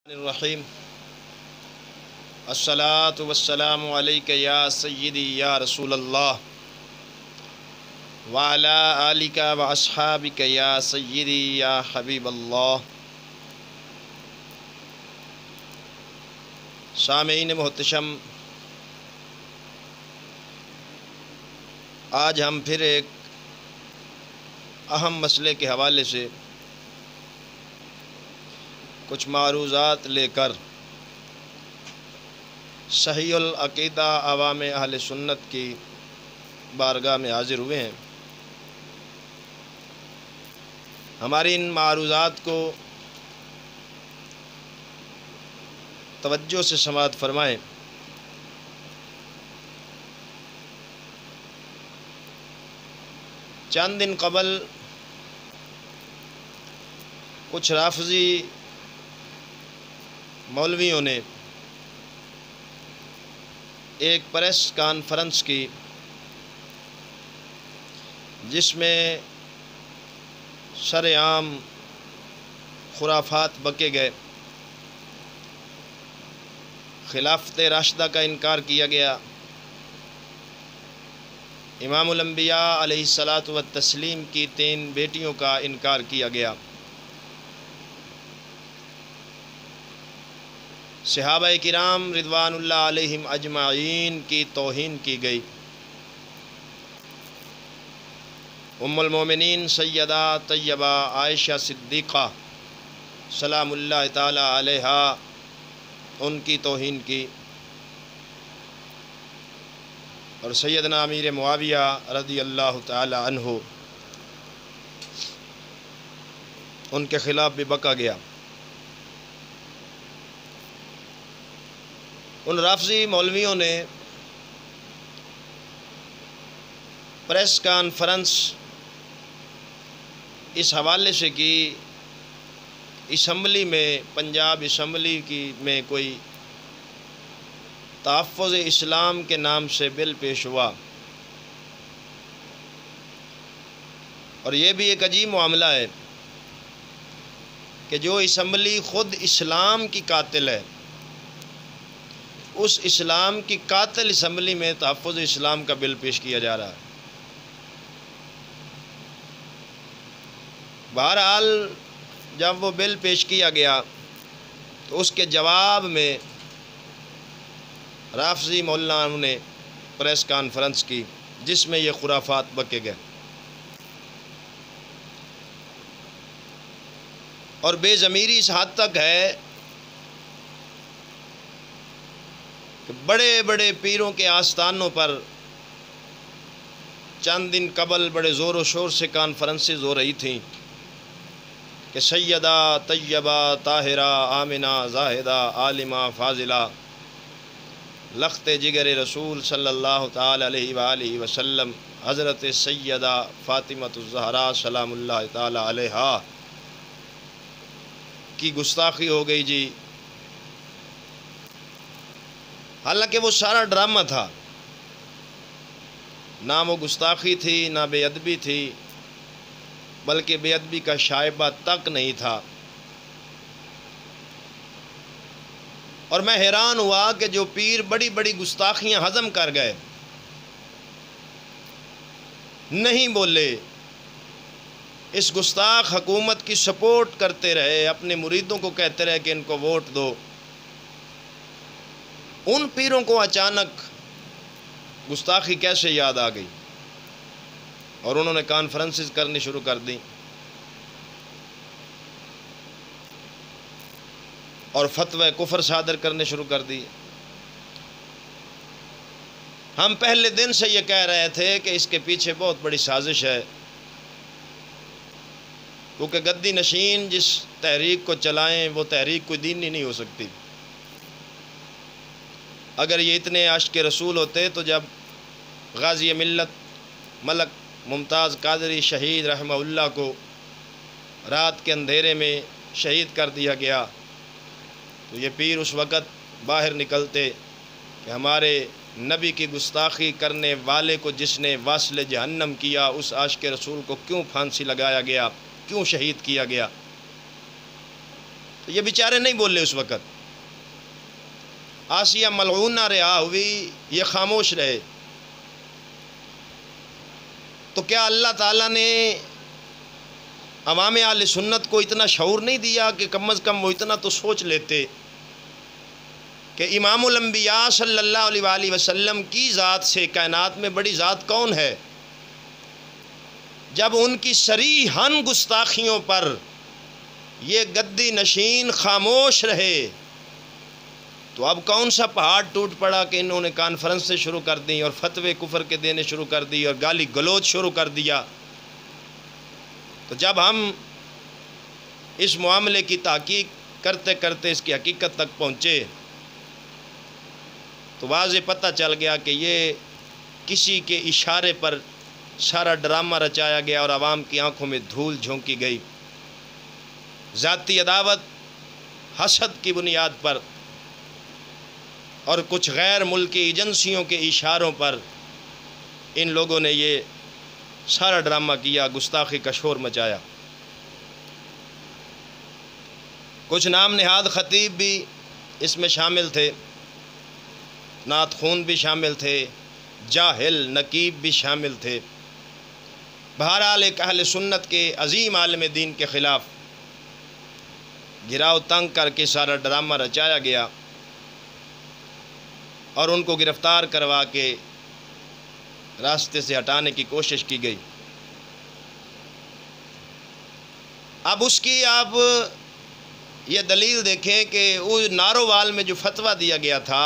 الرحیم الصلاۃ والسلام علیک یا سیدی یا رسول اللہ وعلی آلک و اصحابک یا سیدی یا حبیب اللہ۔ سامعین محتشم، آج ہم پھر ایک اہم مسئلے کے حوالے سے کچھ معروضات لے کر صحیح العقیدہ عوام اہل سنت کی بارگاہ میں حاضر ہوئے ہیں۔ ہماری ان معروضات کو توجہ سے سماعت فرمائیں۔ چند دن قبل کچھ رافضی مولویوں نے ایک پریس کانفرنس کی، جس میں سر عام خرافات بکے گئے، خلافت راشدہ کا انکار کیا گیا، امام الانبیاء علیہ الصلاۃ والتسلیم کی 3 بیٹیوں کا انکار کیا گیا، صحابہ کرام رضوان اللہ علیہم اجمعین کی توہین کی گئی، ام المومنین سیدہ طیبہ عائشہ صدیقہ سلام اللہ تعالی علیہا ان کی توہین کی، اور سیدنا امیر معاویہ رضی اللہ تعالی عنہ ان کے خلاف بھی بکا گیا۔ ان رافضی مولویوں نے پریس کانفرنس اس حوالے سے کی، اسمبلی میں، پنجاب اسمبلی میں کوئی تحفظ اسلام کے نام سے بل پیش ہوا، اور یہ بھی ایک عجیب معاملہ ہے کہ جو اسمبلی خود اسلام کی قاتل ہے، اس اسلام کی قاتل اسمبلی میں تحفظ اسلام کا بل پیش کیا جا رہا ہے۔ بہرحال جب وہ بل پیش کیا گیا تو اس کے جواب میں رافضی مولانوں نے پریس کانفرنس کی، جس میں یہ خرافات بکے گئے، اور بے ضمیری اس حد تک ہے کہ بڑے بڑے پیروں کے آستانوں پر چند دن قبل بڑے زور و شور سے کانفرنسز ہو رہی تھیں کہ سیدہ طیبہ طاہرہ آمنہ زاہدہ عالمہ فاضلہ لخت جگر رسول صلی اللہ تعالی علیہ وآلہ وسلم حضرت سیدہ فاطمہ الزہراء سلام اللہ تعالی علیہا کی گستاخی ہو گئی جی۔ حالانکہ وہ سارا ڈرامہ تھا، نہ وہ گستاخی تھی نہ بے ادبی تھی، بلکہ بے ادبی کا شائبہ تک نہیں تھا۔ اور میں حیران ہوا کہ جو پیر بڑی بڑی گستاخیاں ہضم کر گئے، نہیں بولے، اس گستاخ حکومت کی سپورٹ کرتے رہے، اپنے مریدوں کو کہتے رہے کہ ان کو ووٹ دو، ان پیروں کو اچانک گستاخی کیسے یاد آ گئی اور انہوں نے کانفرنسز کرنی شروع کر دیں اور فتوی کفر صادر کرنے شروع کر دی۔ ہم پہلے دن سے یہ کہہ رہے تھے کہ اس کے پیچھے بہت بڑی سازش ہے، کیونکہ گدی نشین جس تحریک کو چلائیں وہ تحریک کوئی دینی نہیں ہو سکتی۔ اگر یہ اتنے عاشق رسول ہوتے تو جب غازی ملت ملک ممتاز قادری شہید رحمہ اللہ کو رات کے اندھیرے میں شہید کر دیا گیا تو یہ پیر اس وقت باہر نکلتے کہ ہمارے نبی کی گستاخی کرنے والے کو جس نے واصل جہنم کیا، اس عاشق رسول کو کیوں پھانسی لگایا گیا، کیوں شہید کیا گیا۔ تو یہ بیچارے نہیں بولے اس وقت. آسیہ ملعونہ رہا ہوئی، یہ خاموش رہے. تو کیا اللہ تعالیٰ نے عوام اہل سنت کو اتنا شعور نہیں دیا کہ کم از کم وہ اتنا تو سوچ لیتے کہ امام الانبیاء صلی اللہ علیہ وآلہ وسلم کی ذات سے کائنات میں بڑی ذات کون ہے؟ جب ان کی صریحاً گستاخیوں پر یہ گدی نشین خاموش رہے تو اب کون سا پہاڑ ٹوٹ پڑا کہ انہوں نے کانفرنس سے شروع کر دی اور فتوے کفر کے دینے شروع کر دی اور گالی گلوچ شروع کر دیا. تو جب ہم اس معاملے کی تحقیق کرتے کرتے اس کی حقیقت تک پہنچے تو واضح پتہ چل گیا کہ یہ کسی کے اشارے پر سارا ڈرامہ رچایا گیا اور عوام کی آنکھوں میں دھول جھونکی گئی. ذاتی عداوت، حسد کی بنیاد پر اور کچھ غیر ملکی ایجنسیوں کے اشاروں پر ان لوگوں نے یہ سارا ڈرامہ کیا، گستاخی کا شور مچایا. کچھ نام نہاد خطیب بھی اس میں شامل تھے، نعت خون بھی شامل تھے، جاہل نقیب بھی شامل تھے. بہرحال ایک اہل سنت کے عظیم عالم دین کے خلاف گھراؤ تنگ کر کے سارا ڈرامہ رچایا گیا اور ان کو گرفتار کروا کے راستے سے ہٹانے کی کوشش کی گئی. اب اس کی آپ یہ دلیل دیکھیں کہ وہ نارووال میں جو فتویٰ دیا گیا تھا،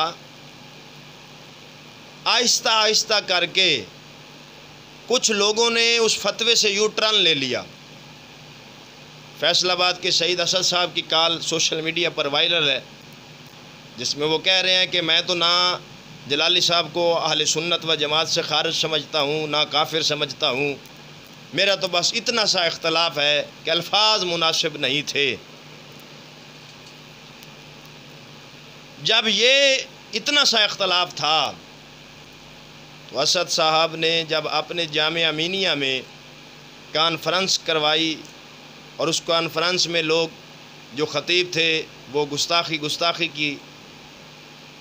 آہستہ آہستہ کر کے کچھ لوگوں نے اس فتوے سے یو ٹرن لے لیا. فیصل آباد کے سعید اسد صاحب کی کال سوشل میڈیا پر وائرل ہے، جس میں وہ کہہ رہے ہیں کہ میں تو نہ جلالی صاحب کو اہل سنت و جماعت سے خارج سمجھتا ہوں، نہ کافر سمجھتا ہوں، میرا تو بس اتنا سا اختلاف ہے کہ الفاظ مناسب نہیں تھے. جب یہ اتنا سا اختلاف تھا تو اسد صاحب نے جب اپنے جامعہ امینیہ میں کانفرنس کروائی اور اس کانفرنس میں لوگ جو خطیب تھے وہ گستاخی کی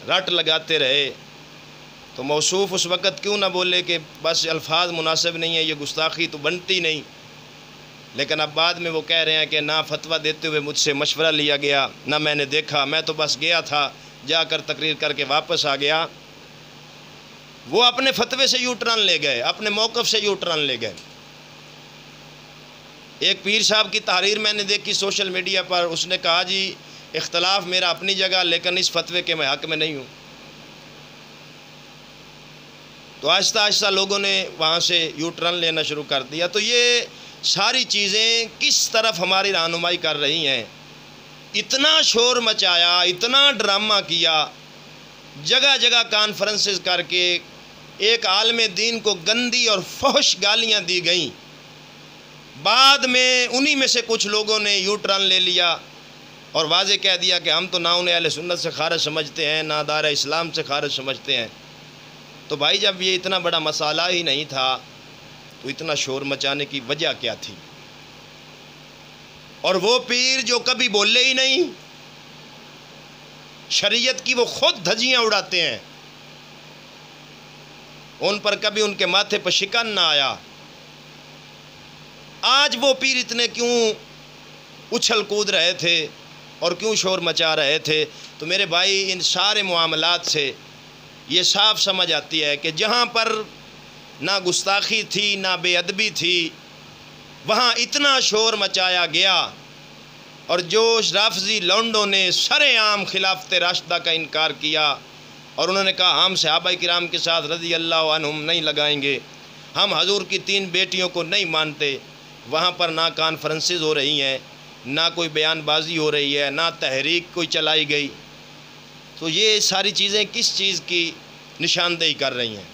رٹ لگاتے رہے تو موصوف اس وقت کیوں نہ بولے کہ بس الفاظ مناسب نہیں ہے، یہ گستاخی تو بنتی نہیں. لیکن اب بعد میں وہ کہہ رہے ہیں کہ نہ فتویٰ دیتے ہوئے مجھ سے مشورہ لیا گیا، نہ میں نے دیکھا، میں تو بس گیا تھا، جا کر تقریر کر کے واپس آ گیا. وہ اپنے فتوے سے یو ٹرن لے گئے، اپنے موقف سے یو ٹرن لے گئے. ایک پیر صاحب کی تحریر میں نے دیکھی سوشل میڈیا پر، اس نے کہا جی اختلاف میرا اپنی جگہ لیکن اس فتوے کے میں حق میں نہیں ہوں. تو آہستہ آہستہ لوگوں نے وہاں سے یو ٹرن لینا شروع کر دیا. تو یہ ساری چیزیں کس طرف ہماری رہنمائی کر رہی ہیں؟ اتنا شور مچایا، اتنا ڈرامہ کیا، جگہ جگہ کانفرنسز کر کے ایک عالم دین کو گندی اور فحش گالیاں دی گئیں. بعد میں انہی میں سے کچھ لوگوں نے یو ٹرن لے لیا اور واضح کہہ دیا کہ ہم تو نہ انہیں اہل سنت سے خارج سمجھتے ہیں، نہ دائرہ اسلام سے خارج سمجھتے ہیں. تو بھائی جب یہ اتنا بڑا مسئلہ ہی نہیں تھا تو اتنا شور مچانے کی وجہ کیا تھی؟ اور وہ پیر جو کبھی بولے ہی نہیں، شریعت کی وہ خود دھجیاں اڑاتے ہیں، ان پر کبھی ان کے ماتھے پر شکن نہ آیا، آج وہ پیر اتنے کیوں اچھل کود رہے تھے اور کیوں شور مچا رہے تھے؟ تو میرے بھائی ان سارے معاملات سے یہ صاف سمجھ آتی ہے کہ جہاں پر نہ گستاخی تھی نہ بے ادبی تھی، وہاں اتنا شور مچایا گیا اور جو رافضی لونڈوں نے سر عام خلافت راشدہ کا انکار کیا اور انہوں نے کہا ہم صحابہ کرام کے ساتھ رضی اللہ عنہم نہیں لگائیں گے، ہم حضور کی 3 بیٹیوں کو نہیں مانتے، وہاں پر نہ کانفرنسز ہو رہی ہیں، نہ کوئی بیان بازی ہو رہی ہے، نہ تحریک کوئی چلائی گئی. تو یہ ساری چیزیں کس چیز کی نشاندہی کر رہی ہیں؟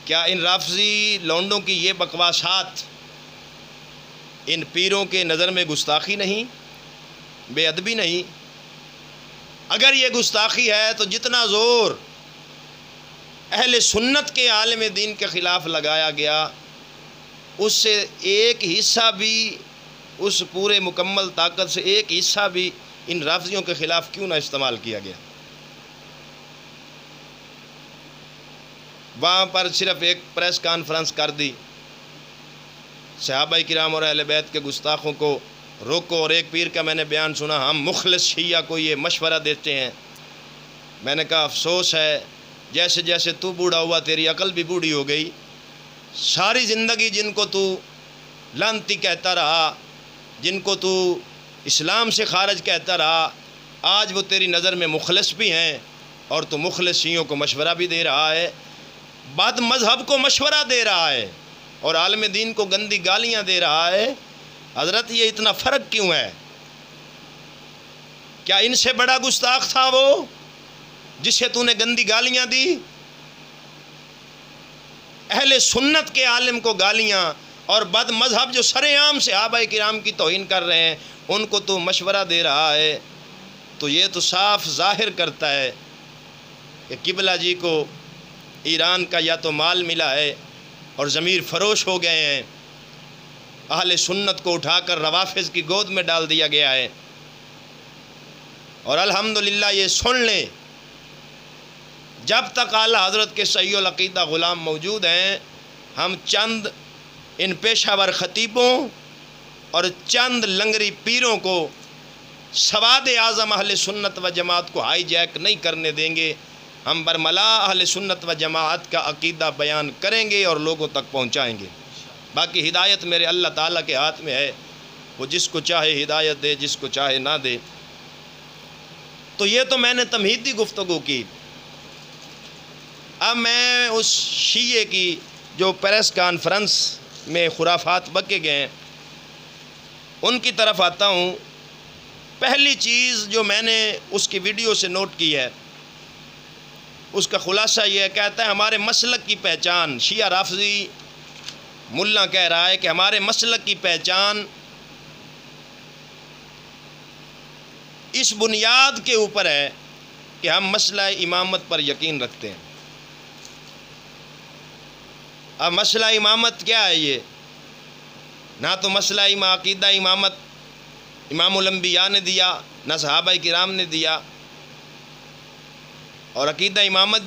کیا ان رافضی لونڈوں کی یہ بکواسات ان پیروں کے نظر میں گستاخی نہیں، بے ادبی نہیں؟ اگر یہ گستاخی ہے تو جتنا زور اہل سنت کے عالم دین کے خلاف لگایا گیا اس سے ایک حصہ بھی اس پورے مکمل طاقت سے ایک حصہ بھی ان رافضیوں کے خلاف کیوں نہ استعمال کیا گیا؟ وہاں پر صرف ایک پریس کانفرنس کر دی، صحابہ کرام اور اہل بیت کے گستاخوں کو روکو، اور ایک پیر کا میں نے بیان سنا، ہم مخلص شیعہ کو یہ مشورہ دیتے ہیں۔ میں نے کہا افسوس ہے، جیسے جیسے تو بوڑھا ہوا تیری عقل بھی بوڑھی ہو گئی، ساری زندگی جن کو تو لعنتی کہتا رہا، جن کو تو اسلام سے خارج کہتا رہا، آج وہ تیری نظر میں مخلص بھی ہیں، اور تو مخلص شیعوں کو مشورہ بھی دے رہا ہے، بد مذہب کو مشورہ دے رہا ہے، اور عالم دین کو گندی گالیاں دے رہا ہے۔ حضرت یہ اتنا فرق کیوں ہے؟ کیا ان سے بڑا گستاخ تھا وہ جسے تو نے گندی گالیاں دی؟ اہل سنت کے عالم کو گالیاں، اور بد مذہب جو سر عام صحابہ کرام کی توہین کر رہے ہیں ان کو تو مشورہ دے رہا ہے۔ تو یہ تو صاف ظاہر کرتا ہے کہ قبلہ جی کو ایران کا یا تو مال ملا ہے اور ضمیر فروش ہو گئے ہیں، اہل سنت کو اٹھا کر روافض کی گود میں ڈال دیا گیا ہے۔ اور الحمدللہ یہ سن لیں، جب تک اعلیٰ حضرت کے صحیح العقیدہ غلام موجود ہیں، ہم چند ان پیشہ ور خطیبوں اور چند لنگری پیروں کو سواد اعظم اہل سنت و جماعت کو ہائی جیک نہیں کرنے دیں گے۔ ہم برملا اہل سنت و جماعت کا عقیدہ بیان کریں گے اور لوگوں تک پہنچائیں گے۔ باقی ہدایت میرے اللہ تعالیٰ کے ہاتھ میں ہے، وہ جس کو چاہے ہدایت دے، جس کو چاہے نہ دے۔ تو یہ تو میں نے تمہیدی گفتگو کی۔ اب میں اس شیعے کی جو پریس کانفرنس میں خرافات بکے گئے ہیں ان کی طرف آتا ہوں۔ پہلی چیز جو میں نے اس کی ویڈیو سے نوٹ کی ہے، اس کا خلاصہ یہ کہتا ہے ہمارے مسلک کی پہچان، شیعہ رافضی ملا کہہ رہا ہے کہ ہمارے مسلک کی پہچان اس بنیاد کے اوپر ہے کہ ہم مسئلہ امامت پر یقین رکھتے ہیں۔ اب مسئلہ امامت کیا ہے؟ یہ نہ تو مسئلہ عقیدہ امامت امام الانبیاء نے دیا، نہ صحابہ کرام نے دیا، اور عقیدہ امامت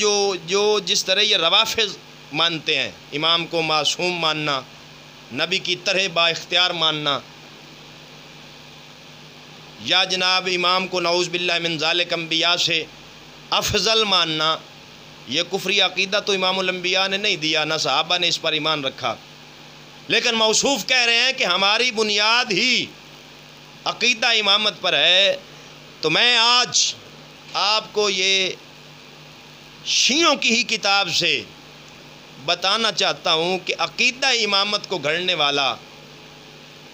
جو جس طرح یہ روافض مانتے ہیں، امام کو معصوم ماننا، نبی کی طرح با اختیار ماننا، یا جناب امام کو نعوذ باللہ من ذالک انبیاء سے افضل ماننا، یہ کفری عقیدہ تو امام الانبیاء نے نہیں دیا، نہ صحابہ نے اس پر ایمان رکھا، لیکن موصوف کہہ رہے ہیں کہ ہماری بنیاد ہی عقیدہ امامت پر ہے۔ تو میں آج آپ کو یہ شیعوں کی ہی کتاب سے بتانا چاہتا ہوں کہ عقیدہ امامت کو گھڑنے والا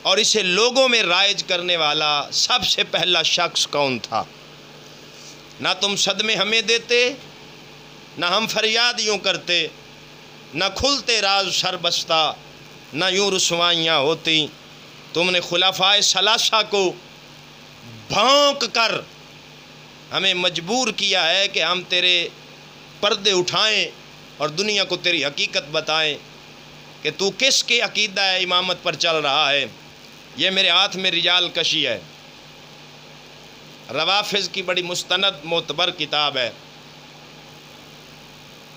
اور اسے لوگوں میں رائج کرنے والا سب سے پہلا شخص کون تھا۔ نہ تم صدمے ہمیں دیتے، نہ ہم فریاد یوں کرتے، نہ کھلتے راز سر بستہ، نہ یوں رسوائیاں ہوتی۔ تم نے خلفائے ثلاثہ کو بھونک کر ہمیں مجبور کیا ہے کہ ہم تیرے پردے اٹھائیں اور دنیا کو تیری حقیقت بتائیں کہ تو کس کے عقیدہ امامت پر چل رہا ہے۔ یہ میرے ہاتھ میں رجال کشی ہے، روافض کی بڑی مستند معتبر کتاب ہے۔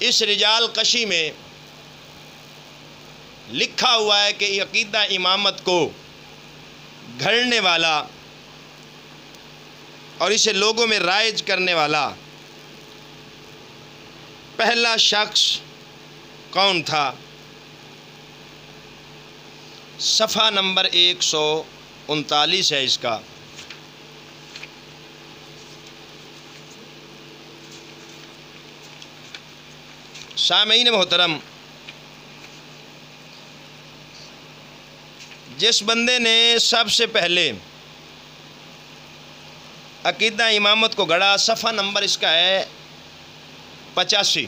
اس رجال کشی میں لکھا ہوا ہے کہ عقیدہ امامت کو گھڑنے والا اور اسے لوگوں میں رائج کرنے والا پہلا شخص کون تھا۔ صفحہ نمبر 139 ہے اس کا۔ سامعین محترم، جس بندے نے سب سے پہلے عقیدہ امامت کو گھڑا، صفحہ نمبر اس کا ہے 85۔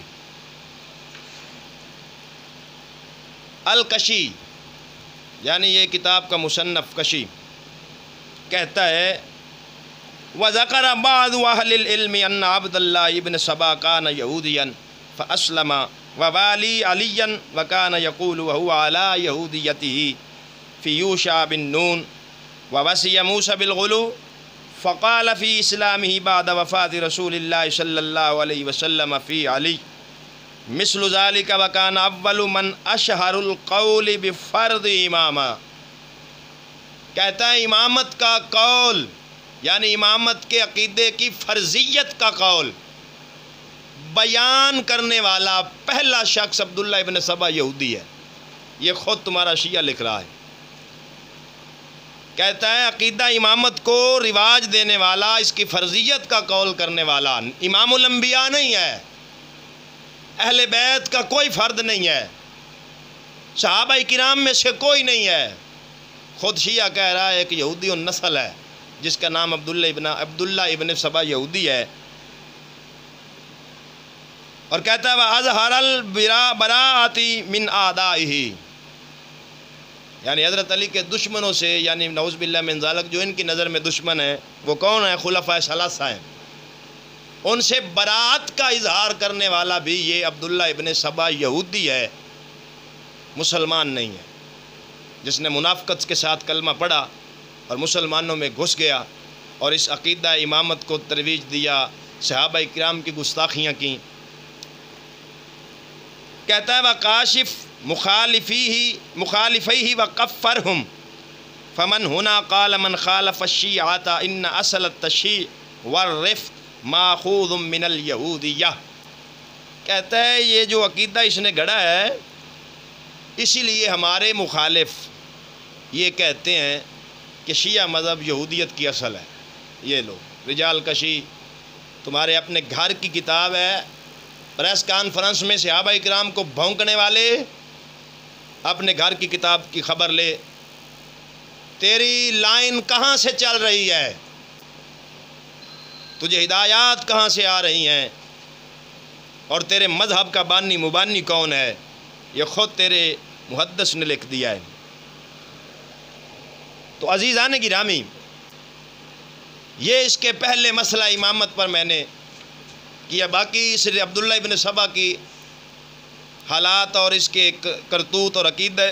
الکشی یعنی یہ کتاب کا مصنف کشی کہتا ہے وَذَكَرَ بَعْضُ أَهْلِ الْعِلْمِ أَنَّ عَبْدَ اللَّهِ ابْنَ سَبَا كَانَ يَهُودِيًا فَأَسْلَمَ وَوَالِي عَلِيًّا وَكَانَ يَقُولُ وَهُوَ عَلَى يَهُودِيَّتِهِ فِي يُوشَعَ بن نون ووصی موسیٰ بالغلو فقال فی اسلامہ بعد وفات رسول اللہ صلی اللہ علیہ وسلم فی علی مثل ذالک وکان اول من اشہر القول بفرض امامہ. کہتا ہے امامت کا قول یعنی امامت کے عقیدے کی فرضیت کا قول بیان کرنے والا پہلا شخص عبداللہ ابن سبا یہودی ہے. یہ خود تمہارا شیعہ لکھ رہا ہے. کہتا ہے عقیدہ امامت کو رواج دینے والا، اس کی فرضیت کا قول کرنے والا امام الانبیاء نہیں ہے، اہل بیت کا کوئی فرد نہیں ہے، صحابہ کرام میں سے کوئی نہیں ہے. خود شیعہ کہہ رہا ہے ایک یہودی النسل ہے جس کا نام عبداللہ ابن سبا یہودی ہے، اور کہتا ہے وَأَظْهَرَ الْبَرَاءَةِ مِنْ أَعْدَائِهِ، یعنی حضرت علی کے دشمنوں سے، یعنی نعوذ باللہ من ذالک، جو ان کی نظر میں دشمن ہیں وہ کون ہیں؟ خلفائے ثلاثہ ہیں. ان سے برات کا اظہار کرنے والا بھی یہ عبداللہ ابن سبا یہودی ہے، مسلمان نہیں ہے، جس نے منافقت کے ساتھ کلمہ پڑھا اور مسلمانوں میں گھس گیا اور اس عقیدہ امامت کو ترویج دیا، صحابہ کرام کی گستاخیاں کی. کہتا ہے وَقَاشِفْ مخالفیہ وَقَفَّرْهُمْ فمن ہنا قال من خالف الشیعۃ ان اصل التشیع والرفق ماخوذ من الیہودیہ. کہتا ہے یہ جو عقیدہ اس نے گڑھا ہے، اسی لیے ہمارے مخالف یہ کہتے ہیں کہ شیعہ مذہب یہودیت کی اصل ہے. یہ لوگ رجال کشی تمہارے اپنے گھر کی کتاب ہے، پریس کانفرنس میں صحابہ کرام کو بھونکنے والے اپنے گھر کی کتاب کی خبر لے. تیری لائن کہاں سے چل رہی ہے؟ تجھے ہدایات کہاں سے آ رہی ہیں؟ اور تیرے مذہب کا بانی مبانی کون ہے؟ یہ خود تیرے محدث نے لکھ دیا ہے. تو عزیزان گرامی، یہ اس کے پہلے مسئلہ امامت پر میں نے کیا. باقی اس عبداللہ ابن سبا کی حالات اور اس کے کرتوت اور عقیدہ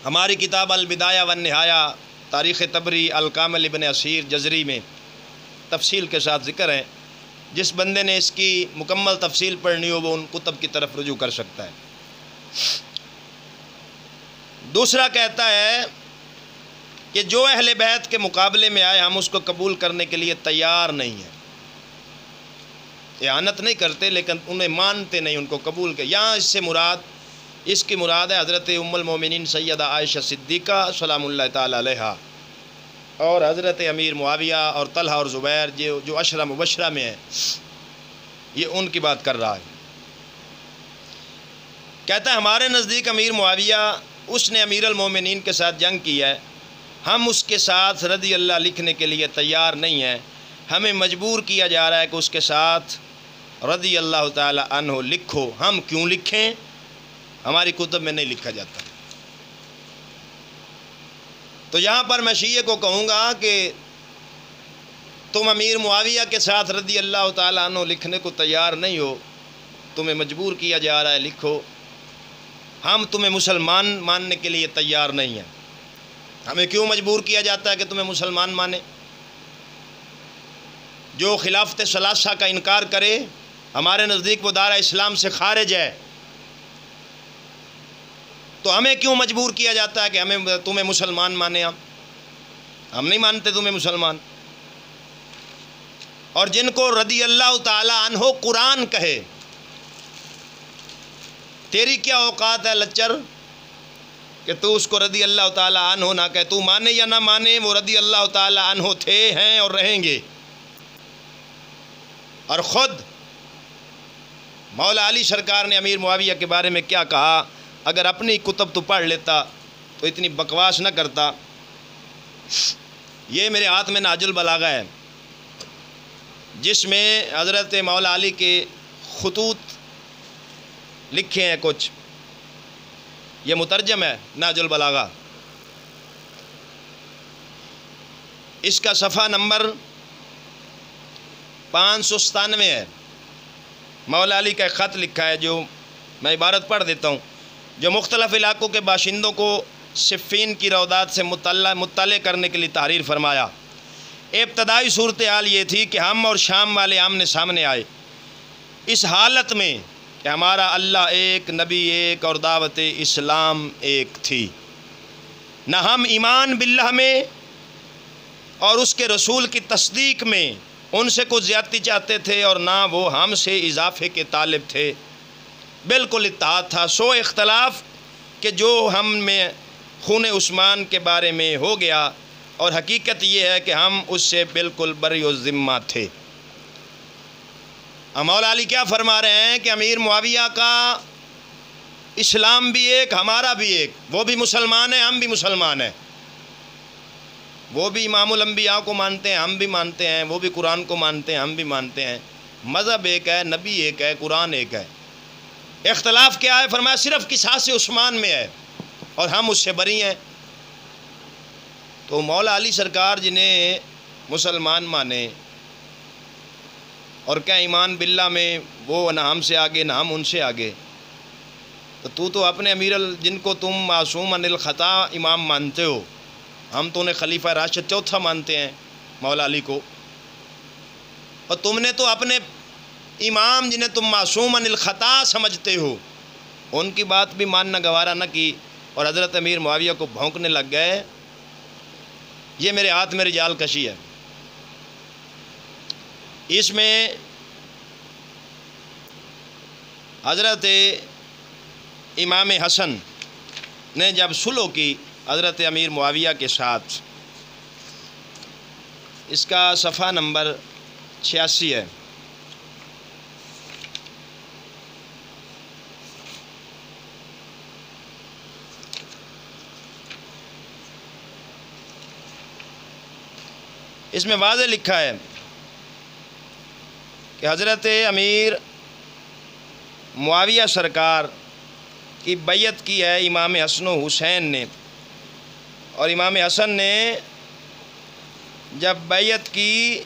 ہماری کتاب البدایہ والنہایہ، تاریخ طبری، الکامل ابن اسیر جزری میں تفصیل کے ساتھ ذکر ہے. جس بندے نے اس کی مکمل تفصیل پڑھنی ہو وہ ان کتب کی طرف رجوع کر سکتا ہے. دوسرا کہتا ہے کہ جو اہل بیت کے مقابلے میں آئے ہم اس کو قبول کرنے کے لیے تیار نہیں ہیں. اعانت نہیں کرتے لیکن انہیں مانتے نہیں، ان کو قبول کر. یہاں اس کی مراد ہے حضرت ام المومنین سیدہ عائشہ صدیقہ سلام اللہ تعالی علیہا اور حضرت امیر معاویہ اور طلحہ اور زبیر جو عشرہ مبشرہ میں ہیں، یہ ان کی بات کر رہا ہے. کہتا ہے ہمارے نزدیک امیر معاویہ، اس نے امیر المومنین کے ساتھ جنگ کی ہے، ہم اس کے ساتھ رضی اللہ لکھنے کے لیے تیار نہیں ہیں. ہمیں مجبور کیا جا رہا ہے کہ اس کے ساتھ رضی اللہ تعالی عنہ لکھو. ہم کیوں لکھیں؟ ہماری کتب میں نہیں لکھا جاتا. تو یہاں پر میں شیعہ کو کہوں گا کہ تم امیر معاویہ کے ساتھ رضی اللہ تعالی عنہ لکھنے کو تیار نہیں ہو، تمہیں مجبور کیا جا رہا ہے لکھو. ہم تمہیں مسلمان ماننے کے لیے تیار نہیں ہیں. ہمیں کیوں مجبور کیا جاتا ہے کہ تمہیں مسلمان مانے؟ جو خلافت ثلاثہ کا انکار کرے ہمارے نزدیک وہ دارہ اسلام سے خارج ہے. تو ہمیں کیوں مجبور کیا جاتا ہے کہ ہمیں تمہیں مسلمان مانے؟ ہم نہیں مانتے تمہیں مسلمان. اور جن کو رضی اللہ تعالی عنہ قرآن کہے، تیری کیا اوقات ہے لچر کہ تو اس کو رضی اللہ تعالی عنہ نہ کہے؟ تو مانے یا نہ مانے، وہ رضی اللہ تعالی عنہ تھے، ہیں اور رہیں گے. اور خود مولا علی سرکار نے امیر معاویہ کے بارے میں کیا کہا؟ اگر اپنی کتب تو پڑھ لیتا تو اتنی بکواس نہ کرتا. یہ میرے ہاتھ میں نہج البلاغہ ہے جس میں حضرت مولا علی کے خطوط لکھے ہیں کچھ. یہ مترجم ہے نہج البلاغہ. اس کا صفحہ نمبر 597 ہے. مولا علی کا ایک خط لکھا ہے جو میں عبارت پڑھ دیتا ہوں، جو مختلف علاقوں کے باشندوں کو صفین کی روضات سے مطلع کرنے کے لیے تحریر فرمایا۔ ابتدائی صورتحال یہ تھی کہ ہم اور شام والے آمنے سامنے آئے، اس حالت میں کہ ہمارا اللہ ایک، نبی ایک اور دعوت اسلام ایک تھی۔ نہ ہم ایمان باللہ میں اور اس کے رسول کی تصدیق میں ان سے کچھ زیادتی چاہتے تھے، اور نہ وہ ہم سے اضافے کے طالب تھے، بالکل اتحاد تھا۔ سو اختلاف کہ جو ہم میں خون عثمان کے بارے میں ہو گیا، اور حقیقت یہ ہے کہ ہم اس سے بالکل بری الذمہ تھے۔ مولا علی کیا فرما رہے ہیں کہ امیر معاویہ کا اسلام بھی ایک، ہمارا بھی ایک، وہ بھی مسلمان ہیں، ہم بھی مسلمان ہیں، وہ بھی امام الانبیاء کو مانتے ہیں، ہم بھی مانتے ہیں، وہ بھی قرآن کو مانتے ہیں، ہم بھی مانتے ہیں، مذہب ایک ہے، نبی ایک ہے، قرآن ایک ہے۔ اختلاف کیا ہے؟ فرمایا صرف قصاص عثمان میں ہے، اور ہم اس سے بری ہیں۔ تو مولا علی سرکار جنہیں مسلمان مانے اور کیا ایمان باللہ میں وہ نہ ہم سے آگے نہ ہم ان سے آگے، تو اپنے امیر جن کو تم معصوم عن الخطا امام مانتے ہو، ہم تو انہیں خلیفہ راشد چوتھا مانتے ہیں مولا علی کو، اور تم نے تو اپنے امام جنہیں تم معصوم عن الخطا سمجھتے ہو ان کی بات بھی ماننا گوارا نہ کی، اور حضرت امیر معاویہ کو بھونکنے لگ گئے۔ یہ میرے ہاتھ میں رجال کشی ہے۔ اس میں حضرت امام حسن نے جب صلح کی حضرت امیر معاویہ کے ساتھ، اس کا صفحہ نمبر 86 ہے۔ اس میں واضح لکھا ہے کہ حضرت امیر معاویہ سرکار کی بیعت کی ہے امام حسن و حسین نے، اور امام حسن نے جب بیعت کی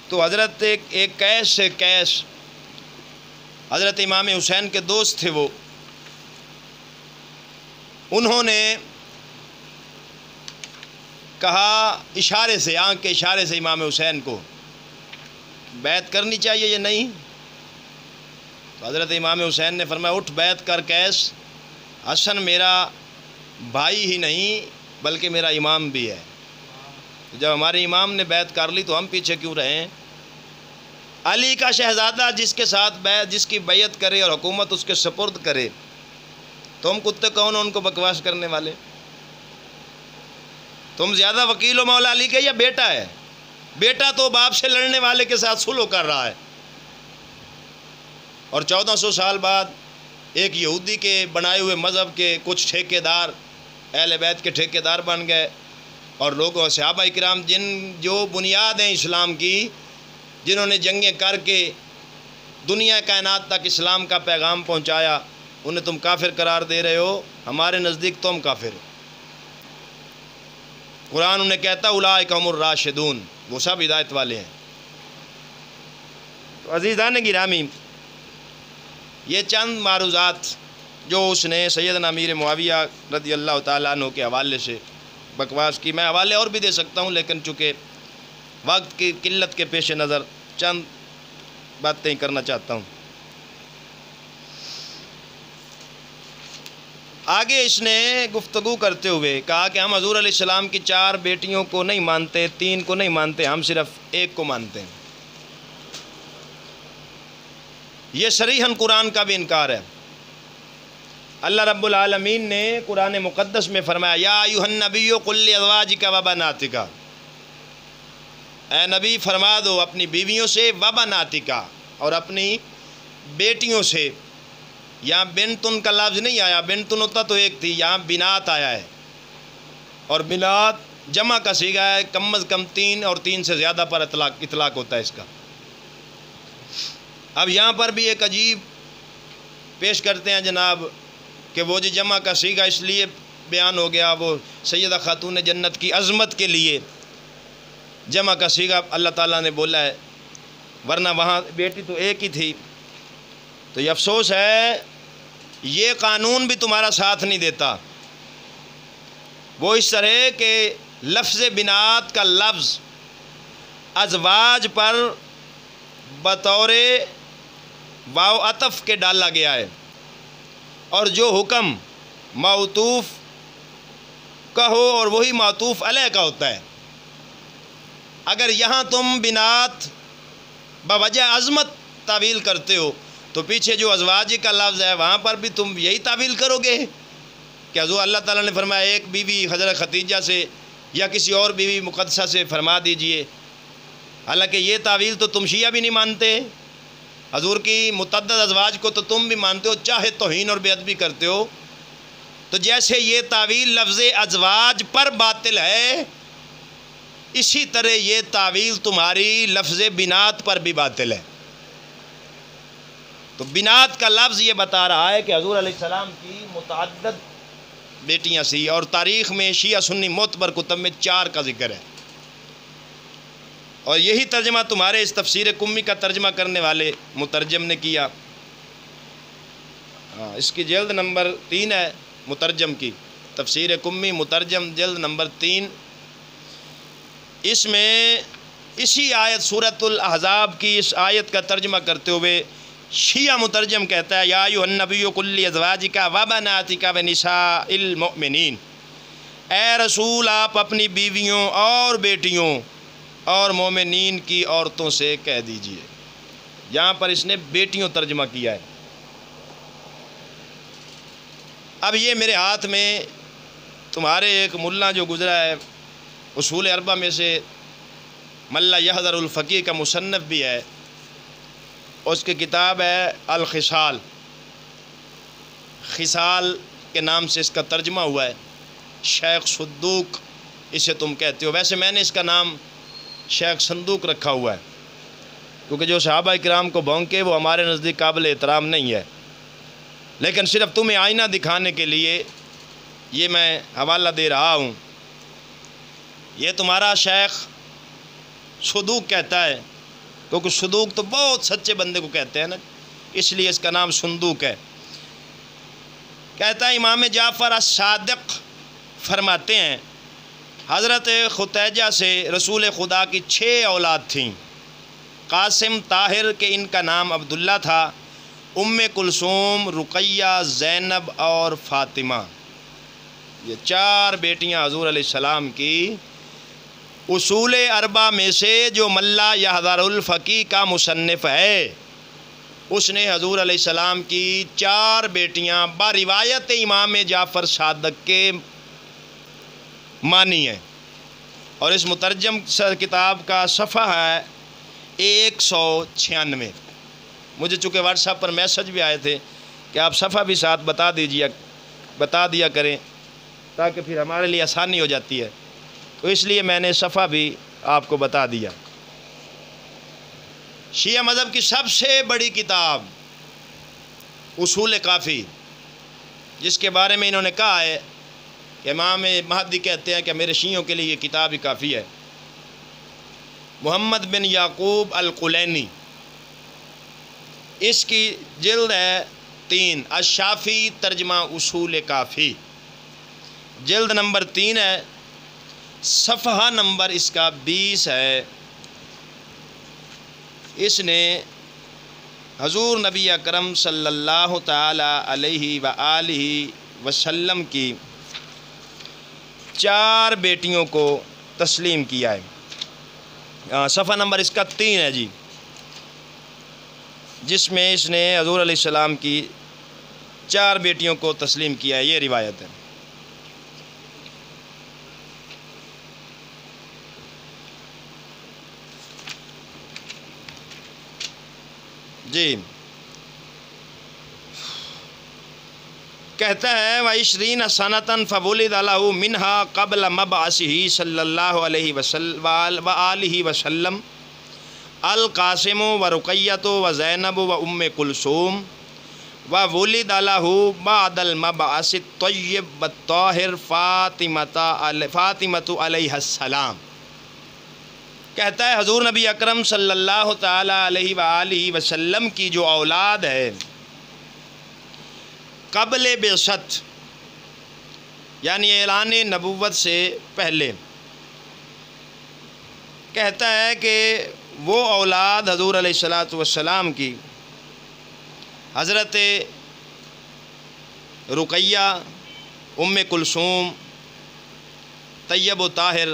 تو حضرت ایک قیس سے قیس حضرت امام حسین کے دوست تھے، وہ انہوں نے کہا اشارے سے، آنکھ کے اشارے سے امام حسین کو بیعت کرنی چاہیے یا نہیں؟ تو حضرت امام حسین نے فرمایا اٹھ بیعت کر قیس، حسن میرا بھائی ہی نہیں بلکہ میرا امام بھی ہے، جب ہمارے امام نے بیعت کر لی تو ہم پیچھے کیوں رہیں؟ علی کا شہزادہ جس کے ساتھ جس کی بیعت کرے اور حکومت اس کے سپرد کرے، تم کتے کون ہو ان کو بکواس کرنے والے؟ تم زیادہ وکیل ہو مولا علی کے یا بیٹا ہے؟ بیٹا تو باپ سے لڑنے والے کے ساتھ صلح کر رہا ہے، اور 1400 سال بعد ایک یہودی کے بنائے ہوئے مذہب کے کچھ ٹھیکیدار اہل بیت کے ٹھیکیدار بن گئے، اور لوگوں صحابہ اکرام جو بنیاد ہیں اسلام کی، جنہوں نے جنگیں کر کے دنیا کائنات تک اسلام کا پیغام پہنچایا، انہیں تم کافر قرار دے رہے ہو؟ ہمارے نزدیک تم کافر ہو۔ قرآن انہیں کہتا اولئک ھم الراشدون، وہ سب ہدایت والے ہیں۔ تو عزیزان گرامی، یہ چند معروضات جو اس نے سیدنا امیر معاویہ رضی اللہ تعالیٰ عنہ کے حوالے سے بکواس کی، میں حوالے اور بھی دے سکتا ہوں، لیکن چونکہ وقت کی قلت کے پیش نظر چند باتیں کرنا چاہتا ہوں۔ آگے اس نے گفتگو کرتے ہوئے کہا کہ ہم حضور علیہ السلام کی 4 بیٹیوں کو نہیں مانتے، 3 کو نہیں مانتے، ہم صرف 1 کو مانتے ہیں۔ یہ صریحاً قرآن کا بھی انکار ہے۔ اللہ رب العالمین نے قرآن مقدس میں فرمایا یا ایھا النبی قل لازواجک و بناتک، اے نبی فرما دو اپنی بیویوں سے، و بناتک اور اپنی بیٹیوں سے۔ یہاں بنتن کا لفظ نہیں آیا، بنتن ہوتا تو ایک تھی، یہاں بنات آیا ہے، اور بنات جمع کا صیغہ ہے، کم از کم 3 اور 3 سے زیادہ پر اطلاق ہوتا ہے اس کا۔ اب یہاں پر بھی ایک عجیب پیش کرتے ہیں جناب کہ وہ جو جمع کا صیغہ اس لیے بیان ہو گیا، وہ سیدہ خاتون جنت کی عظمت کے لیے جمع کا صیغہ اللہ تعالیٰ نے بولا ہے، ورنہ وہاں بیٹی تو ایک ہی تھی۔ تو یہ افسوس ہے، یہ قانون بھی تمہارا ساتھ نہیں دیتا وہ اس طرح کہ لفظ بنات کا لفظ ازواج پر بطور واو عطف کے ڈالا گیا ہے، اور جو حکم معطوف کا ہو اور وہی معطوف علیہ کا ہوتا ہے۔ اگر یہاں تم بنات بوجہ عظمت تعویل کرتے ہو تو پیچھے جو ازواج کا لفظ ہے وہاں پر بھی تم یہی تعویل کرو گے کہ حضور اللہ تعالیٰ نے فرمایا ایک بیوی حضرت خدیجہ سے یا کسی اور بیوی مقدسہ سے فرما دیجئے، حالانکہ یہ تعویل تو تم شیعہ بھی نہیں مانتے۔ حضور کی متعدد ازواج کو تو تم بھی مانتے ہو، چاہے توہین اور بے ادبی کرتے ہو۔ تو جیسے یہ تعویل لفظ ازواج پر باطل ہے، اسی طرح یہ تعویل تمہاری لفظ بنات پر بھی باطل ہے۔ تو بنات کا لفظ یہ بتا رہا ہے کہ حضور علیہ السلام کی متعدد بیٹیاں سی، اور تاریخ میں شیعہ سنی معتبر کتب میں 4 کا ذکر ہے، اور یہی ترجمہ تمہارے اس تفسیر کمی کا ترجمہ کرنے والے مترجم نے کیا۔ اس کی جلد نمبر 3 ہے مترجم کی، تفسیر کمی مترجم جلد نمبر 3۔ اس میں اسی آیت سورۃ الاحزاب کی اس آیت کا ترجمہ کرتے ہوئے شیعہ مترجم کہتا ہے، یا ایھا النبی قل لازواجک وبناتک ونساء المؤمنین، اے رسول آپ اپنی بیویوں اور بیٹیوں اور مومنین کی عورتوں سے کہہ دیجئے۔ یہاں پر اس نے بیٹیوں ترجمہ کیا ہے۔ اب یہ میرے ہاتھ میں تمہارے ایک ملا جو گزرا ہے، اصول اربعہ میں سے ملا یحذر الفقیہ کا مصنف بھی ہے، اس کی کتاب ہے الخصال، خصال کے نام سے اس کا ترجمہ ہوا ہے، شیخ صدوق اسے تم کہتے ہو۔ ویسے میں نے اس کا نام شیخ صندوق رکھا ہوا ہے، کیونکہ جو صحابہ کرام کو بھونکے وہ ہمارے نزدیک قابل احترام نہیں ہے، لیکن صرف تمہیں آئینہ دکھانے کے لیے یہ میں حوالہ دے رہا ہوں۔ یہ تمہارا شیخ صدوق کہتا ہے، کیونکہ صدوق تو بہت سچے بندے کو کہتے ہیں نا، اس لیے اس کا نام صندوق ہے۔ کہتا ہے امام جعفر الصادق فرماتے ہیں، حضرت ختیجہ سے رسول خدا کی 6 اولاد تھیں، قاسم، طاہر کہ ان کا نام عبداللہ تھا، ام کلثوم، رقیہ، زینب اور فاطمہ۔ یہ 4 بیٹیاں حضور علیہ السلام کی۔ اصول اربعہ میں سے جو ملا یحذر الفقیہ کا مصنف ہے، اس نے حضور علیہ السلام کی 4 بیٹیاں باروایت امام جعفر صادق کے مانی ہیں، اور اس مترجم کتاب کا صفحہ ہے 196۔ مجھے چونکہ واٹس ایپ پر میسج بھی آئے تھے کہ آپ صفحہ بھی ساتھ بتا دیا کریں تاکہ پھر ہمارے لیے آسانی ہو جاتی ہے، تو اس لیے میں نے صفحہ بھی آپ کو بتا دیا۔ شیعہ مذہب کی سب سے بڑی کتاب اصول کافی، جس کے بارے میں انہوں نے کہا ہے کہ امام مہدی کہتے ہیں کہ میرے شیعوں کے لیے یہ کتاب ہی کافی ہے۔ محمد بن یعقوب القلینی، اس کی جلد ہے 3، الشافی ترجمہ اصول کافی، جلد نمبر 3 ہے، صفحہ نمبر اس کا 20 ہے۔ اس نے حضور نبی اکرم صلی اللہ تعالی علیہ وآلہ وسلم کی 4 بیٹیوں کو تسلیم کیا ہے۔ صفحہ نمبر اس کا 3 ہے جی، جس میں اس نے حضور علیہ السلام کی 4 بیٹیوں کو تسلیم کیا ہے، یہ روایت ہے۔ جی کہتا ہے وَعِشْرِينَ سَنَةً فَوُلِدَ لَهُ مِنْهَا قَبْلَ مَبْعَثِهِ صلی اللہ علیہ وآلہ وسلم القاسم ورقیۃ وزینب وام کلثوم، وولد له بعد المبعث الطیب والطاہر فاطمۃ علیہ السلام۔ کہتا ہے حضور نبی اکرم صلی اللہ تعالی علیہ وآلہ وسلم کی جو اولاد ہے قبل بعثت، یعنی اعلان نبوت سے پہلے کہتا ہے کہ وہ اولاد حضور علیہ الصلاۃ والسلام کی حضرت رقیہ، ام کلثوم، طیب و طاہر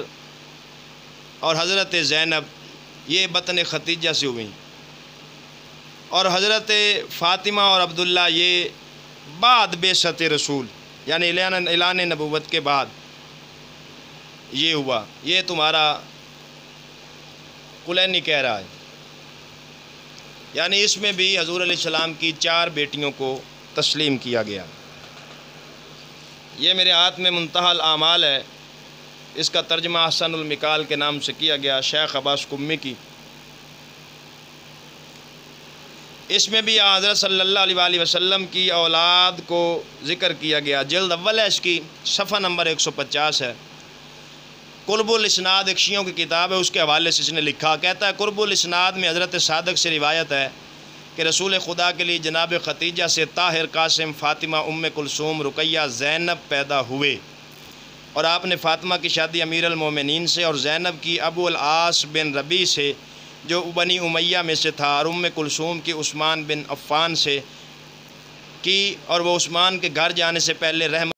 اور حضرت زینب یہ بطن ختیجہ سے ہوئیں، اور حضرت فاطمہ اور عبداللہ یہ بعد بعثت رسول یعنی اعلان نبوت کے بعد یہ ہوا۔ یہ تمہارا کلینی کہہ رہا ہے، یعنی اس میں بھی حضور علیہ السلام کی 4 بیٹیوں کو تسلیم کیا گیا۔ یہ میرے ہاتھ میں منتہی الاعمال ہے، اس کا ترجمہ احسن المقال کے نام سے کیا گیا، شیخ عباس قمی کی۔ اس میں بھی حضرت صلی اللہ علیہ وآلہ وسلم کی اولاد کو ذکر کیا گیا۔ جلد اول ہے اس کی، صفحہ نمبر 150 ہے۔ قرب الاسناد ایک شیعوں کی کتاب ہے، اس کے حوالے سے اس نے لکھا، کہتا ہے قرب الاسناد میں حضرت صادق سے روایت ہے کہ رسول خدا کے لیے جناب ختیجہ سے طاہر، قاسم، فاطمہ، ام کلثوم، رقیہ، زینب پیدا ہوئے، اور آپ نے فاطمہ کی شادی امیر المومنین سے اور زینب کی ابو العاص بن ربیع سے جو بنی امیہ میں سے تھا، اور ام کلثوم کی عثمان بن عفان سے کی، اور وہ عثمان کے گھر جانے سے پہلے رحمت